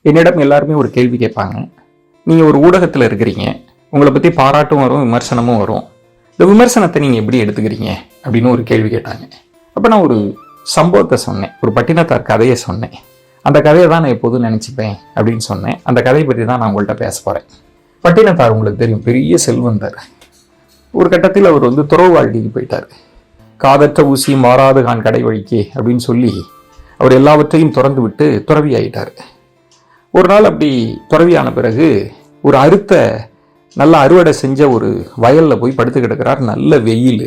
என்னிடம் எல்லாருமே ஒரு கேள்வி கேட்பாங்க. நீங்கள் ஒரு ஊடகத்தில் இருக்கிறீங்க, உங்களை பற்றி பாராட்டும் வரும், விமர்சனமும் வரும். இந்த விமர்சனத்தை நீங்கள் எப்படி எடுத்துக்கிறீங்க அப்படின்னு ஒரு கேள்வி கேட்டாங்க. அப்போ நான் ஒரு சம்பவத்தை சொன்னேன், ஒரு பட்டினத்தார் கதையை சொன்னேன். அந்த கதையை தான் நான் எப்போதும் நினச்சிப்பேன் அப்படின்னு சொன்னேன். அந்த கதையை பற்றி தான் நான் உங்கள்கிட்ட பேச போகிறேன். பட்டினத்தார் உங்களுக்கு தெரியும், பெரிய செல்வந்தர். ஒரு கட்டத்தில் அவர் துறவு வாழ்க்கைக்கு போயிட்டார். காதற்ற ஊசி மாறாது கான் கடை வழிக்கே அப்படின்னு சொல்லி அவர் எல்லாவற்றையும் திறந்து விட்டு துறவி ஆகிட்டார். ஒரு நாள் அப்படி துறவியான பிறகு ஒரு நல்லா அறுவடை செஞ்ச ஒரு வயலில் போய் படுத்து கிடக்கிறார். நல்ல வெயில்,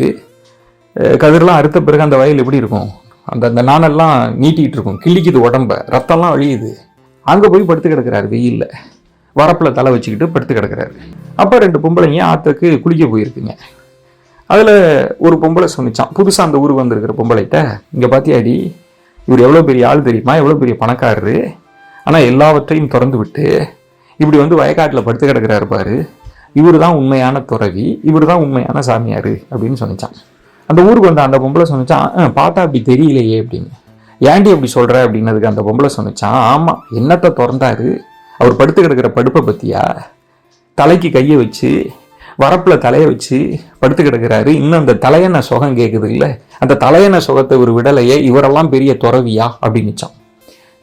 கதிரெல்லாம் அறுத்த பிறகு அந்த வயல் எப்படி இருக்கும், அந்த நானெல்லாம் நீட்டிகிட்டு இருக்கும், கிள்ளிக்குது உடம்ப, ரத்தம்லாம் வழியுது. அங்கே போய் படுத்து கிடக்கிறார் வெயிலில், வரப்பில் தலை வச்சுக்கிட்டு படுத்து கிடக்கிறாரு. அப்போ 2 பொம்பளைங்க ஆற்றுக்கு குளிக்க போயிருக்குங்க. அதில் ஒரு பொம்பளை சொன்னிச்சான், புதுசாக அந்த ஊருக்கு வந்திருக்கிற பொம்பளைகிட்ட, இங்கே பார்த்தியாடி இவர் எவ்வளோ பெரிய ஆள் தெரியுமா, எவ்வளோ பெரிய பணக்காரரு, ஆனால் எல்லாவற்றையும் திறந்து விட்டு இப்படி வயக்காட்டில் படுத்து கிடக்கிறாரு பாரு, இவர் தான் உண்மையான துறவி, இவர் தான் உண்மையான சாமியார் அப்படின்னு சொன்னிச்சான். அந்த ஊருக்கு அந்த பொம்பளை சொன்னிச்சான், பார்த்தா அப்படி தெரியலையே அப்படின்னு. ஏன்டி அப்படி சொல்கிற அப்படின்னதுக்கு அந்த பொம்பளை சொன்னிச்சான், ஆமாம், என்னத்தை திறந்தாரு, அவர் படுத்து கிடக்கிற படுப்பை பற்றியா, தலைக்கு கையை வச்சு வரப்பில் தலையை வச்சு படுத்து கிடக்கிறாரு, இன்னும் அந்த தலையணை சுகம் கேட்குது இல்லை, அந்த தலையணை சுகத்தை ஒரு விடலையே, இவரெல்லாம் பெரிய துறவியா அப்படின்னுச்சான்.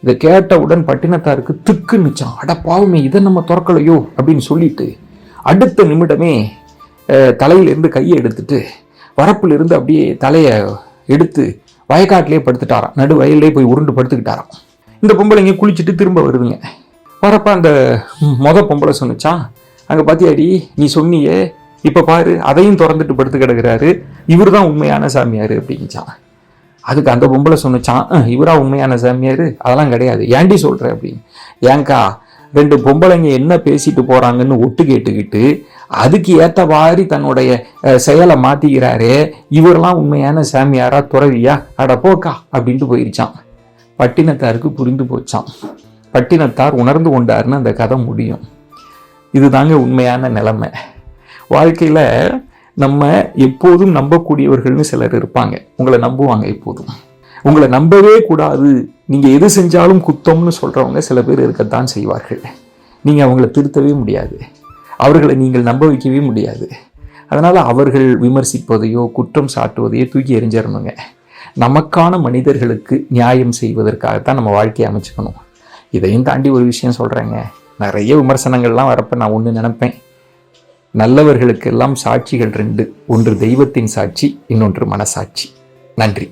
இதை கேட்டவுடன் பட்டினத்தாருக்கு திக்குன்னுச்சான். அட பாவமே, இதை நம்ம திறக்கலையோ அப்படின்னு சொல்லிட்டு அடுத்த நிமிடமே தலையிலேருந்து கையை எடுத்துட்டு வரப்பிலிருந்து அப்படியே தலையை எடுத்து வயக்காட்டிலே படுத்துட்டாராம். நடு வயல்லே போய் உருண்டு படுத்துக்கிட்டாராம். இந்த பொம்பளைங்க குளிச்சுட்டு திரும்ப வருதுங்க. வரப்ப அந்த பொம்பளை சொன்னிச்சான், அங்கே பார்த்தியாடி நீ சொன்னியே, இப்போ பாரு அதையும் திறந்துட்டு படுத்து கிடக்கிறாரு, இவர் தான் உண்மையான சாமியார் அப்படின்ச்சான். அதுக்கு அந்த பொம்பளை சொன்னிச்சான், இவரா உண்மையான சாமியார், அதெல்லாம் கிடையாது, ஏண்டி சொல்கிற அப்படின்னு. ஏங்கா 2 பொம்பளைங்க என்ன பேசிட்டு போகிறாங்கன்னு ஒட்டு கேட்டுக்கிட்டு அதுக்கு ஏற்ற மாதிரி தன்னுடைய செயலை மாற்றிக்கிறாரே, இவரெல்லாம் உண்மையான சாமியாரா துறவியா, அட போக்கா அப்படின்ட்டு போயிருச்சான். பட்டினத்தாருக்கு புரிந்து போச்சான். பட்டினத்தார் உணர்ந்து கொண்டாருன்னு அந்த கதை முடியும். இதுதாங்க உண்மையான நிலைமை. வாழ்க்கையில் நம்ம எப்போதும் நம்பக்கூடியவர்கள்னு சிலர் இருப்பாங்க. உங்களை நம்புவாங்க எப்போதும். உங்களை நம்பவே கூடாது, நீங்கள் எது செஞ்சாலும் குத்தம்னு சொல்கிறவங்க சில பேர் இருக்கத்தான் செய்வார்கள். நீங்கள் அவங்கள திருத்தவே முடியாது, அவர்களை நீங்கள் நம்ப வைக்கவே முடியாது. அதனால் அவர்கள் விமர்சிப்பதையோ குற்றம் சாட்டுவதையோ தூக்கி எறிஞ்சிடணுங்க. நமக்கான மனிதர்களுக்கு நியாயம் செய்வதற்காகத்தான் நம்ம வாழ்க்கையை அமைச்சுக்கணும். இதையும் தாண்டி ஒரு விஷயம் சொல்கிறேங்க. நிறைய விமர்சனங்கள்லாம் வரப்போ நான் ஒன்று நினைப்பேன், நல்லவர்களுக்கெல்லாம் சாட்சிகள் 2, ஒன்று தெய்வத்தின் சாட்சி, இன்னொன்று மனசாட்சி. நன்றி.